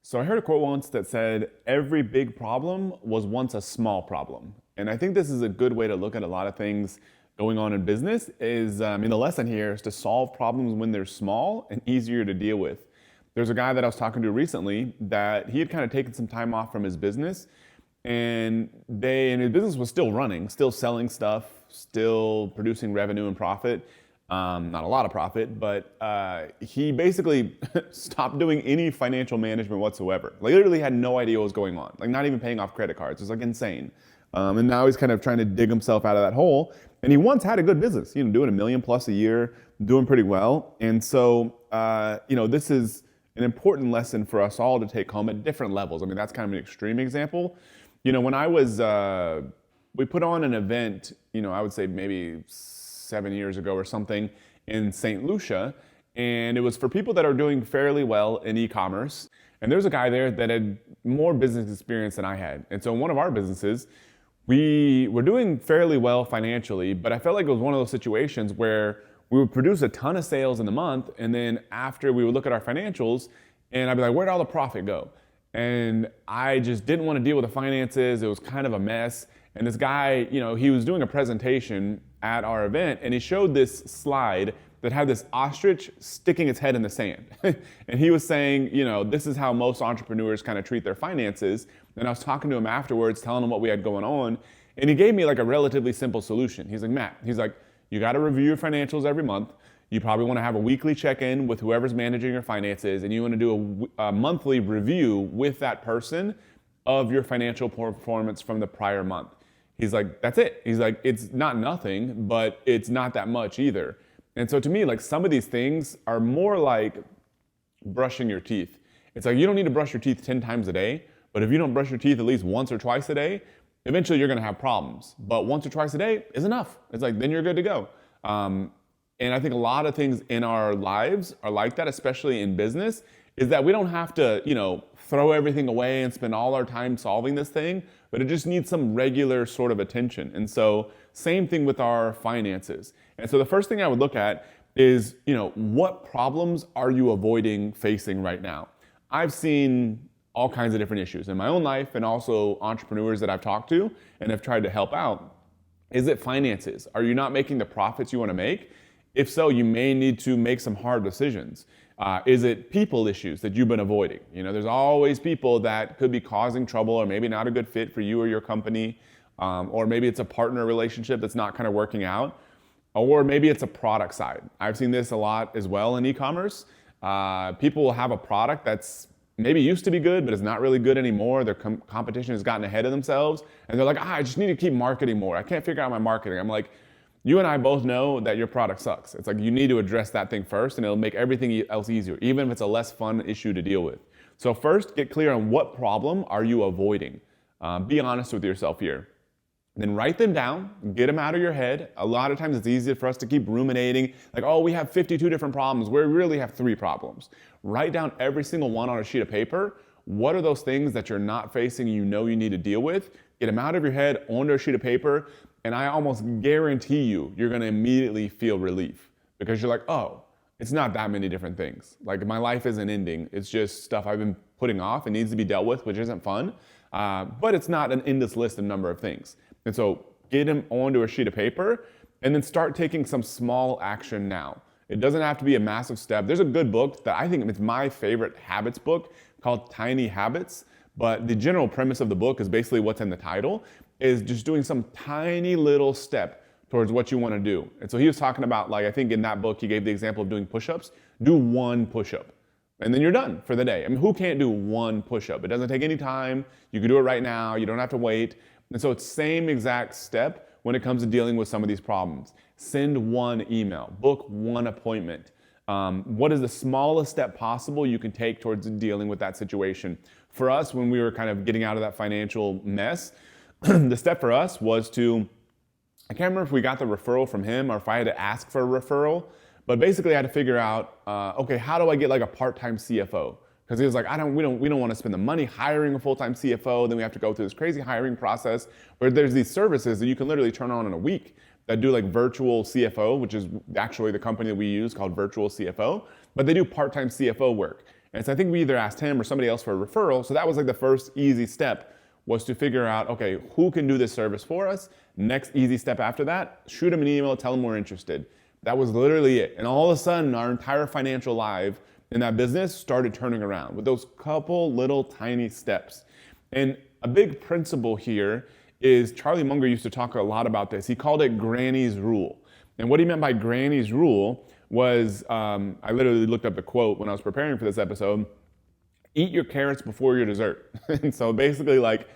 So I heard a quote once that said, every big problem was once a small problem. And I think this is a good way to look at a lot of things going on in business is, the lesson here is to solve problems when they're small and easier to deal with. There's a guy that I was talking to recently that he had kind of taken some time off from his business and his business was still running, still selling stuff, still producing revenue and profit. Not a lot of profit, but he basically stopped doing any financial management whatsoever. Like literally had no idea what was going on. Like not even paying off credit cards. It was like insane. And now he's kind of trying to dig himself out of that hole. And he once had a good business, doing $1 million plus a year, doing pretty well. And so, this is an important lesson for us all to take home at different levels. I mean, that's kind of an extreme example. When I was, we put on an event, I would say maybe 7 years ago or something in St. Lucia. And it was for people that are doing fairly well in e-commerce. And there's a guy there that had more business experience than I had. And so in one of our businesses, we were doing fairly well financially, but I felt like it was one of those situations where we would produce a ton of sales in the month. And then after we would look at our financials and I'd be like, where'd all the profit go? And I just didn't want to deal with the finances. It was kind of a mess. And this guy, he was doing a presentation at our event and he showed this slide that had this ostrich sticking its head in the sand. And he was saying, this is how most entrepreneurs kind of treat their finances. And I was talking to him afterwards, telling him what we had going on. And he gave me like a relatively simple solution. He's like, Matt, you got to review your financials every month. You probably want to have a weekly check-in with whoever's managing your finances. And you want to do a monthly review with that person of your financial performance from the prior month. He's like, that's it. He's like, it's not nothing, but it's not that much either. And so to me, like some of these things are more like brushing your teeth. It's like you don't need to brush your teeth 10 times a day, but if you don't brush your teeth at least once or twice a day, eventually you're gonna have problems. But once or twice a day is enough. It's like, then you're good to go. And I think a lot of things in our lives are like that, especially in business, is that we don't have to, throw everything away and spend all our time solving this thing, but it just needs some regular sort of attention. And so same thing with our finances. And so the first thing I would look at is, what problems are you avoiding facing right now? I've seen all kinds of different issues in my own life and also entrepreneurs that I've talked to and have tried to help out. Is it finances? Are you not making the profits you want to make? If so, you may need to make some hard decisions. Is it people issues that you've been avoiding? There's always people that could be causing trouble or maybe not a good fit for you or your company. Or maybe it's a partner relationship that's not kind of working out. Or maybe it's a product side. I've seen this a lot as well in e-commerce. People will have a product that's maybe used to be good, but it's not really good anymore. Their competition has gotten ahead of themselves. And they're like, I just need to keep marketing more. I can't figure out my marketing. I'm like, you and I both know that your product sucks. It's like you need to address that thing first and it'll make everything else easier, even if it's a less fun issue to deal with. So first, get clear on what problem are you avoiding. Be honest with yourself here. Then write them down, get them out of your head. A lot of times it's easy for us to keep ruminating, like, we have 52 different problems. We really have 3 problems. Write down every single one on a sheet of paper. What are those things that you're not facing you need to deal with? Get them out of your head onto a sheet of paper. And I almost guarantee you're gonna immediately feel relief because you're like, it's not that many different things. Like my life isn't ending. It's just stuff I've been putting off and needs to be dealt with, which isn't fun. But it's not an endless list of number of things. And so get them onto a sheet of paper and then start taking some small action now. It doesn't have to be a massive step. There's a good book that I think it's my favorite habits book called Tiny Habits. But the general premise of the book is basically what's in the title, is just doing some tiny little step towards what you want to do. And so he was talking about, I think in that book, he gave the example of doing push-ups. Do 1 push-up, and then you're done for the day. I mean, who can't do 1 push-up? It doesn't take any time. You can do it right now. You don't have to wait. And so it's same exact step when it comes to dealing with some of these problems. Send 1 email, book 1 appointment. What is the smallest step possible you can take towards dealing with that situation? For us, when we were kind of getting out of that financial mess, the step for us was I can't remember if we got the referral from him or if I had to ask for a referral, but basically I had to figure out, how do I get like a part-time CFO? Because he was like, we don't want to spend the money hiring a full-time CFO. Then we have to go through this crazy hiring process where there's these services that you can literally turn on in a week that do like virtual CFO, which is actually the company that we use called Virtual CFO, but they do part-time CFO work. And so I think we either asked him or somebody else for a referral. So that was like the first easy step, was to figure out, okay, who can do this service for us? Next easy step after that, shoot them an email, tell them we're interested. That was literally it. And all of a sudden, our entire financial life in that business started turning around with those couple little tiny steps. And a big principle here is, Charlie Munger used to talk a lot about this. He called it Granny's Rule. And what he meant by Granny's Rule was, I literally looked up the quote when I was preparing for this episode: eat your carrots before your dessert. And so basically, like,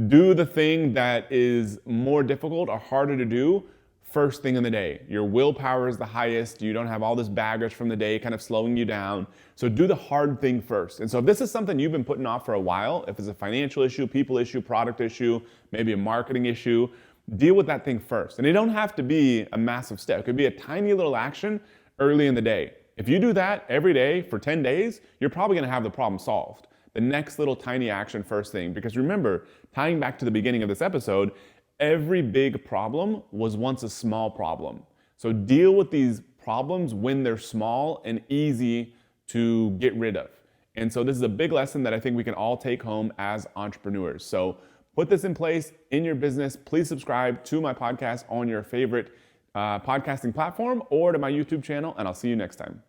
do the thing that is more difficult or harder to do first thing in the day. Your willpower is the highest. You don't have all this baggage from the day kind of slowing you down. So do the hard thing first. And so if this is something you've been putting off for a while, if it's a financial issue, people issue, product issue, maybe a marketing issue, deal with that thing first. And it don't have to be a massive step. It could be a tiny little action early in the day. If you do that every day for 10 days, you're probably gonna have the problem solved. The next little tiny action first thing. Because remember, tying back to the beginning of this episode, every big problem was once a small problem. So deal with these problems when they're small and easy to get rid of. And so this is a big lesson that I think we can all take home as entrepreneurs. So put this in place in your business. Please subscribe to my podcast on your favorite podcasting platform or to my YouTube channel, and I'll see you next time.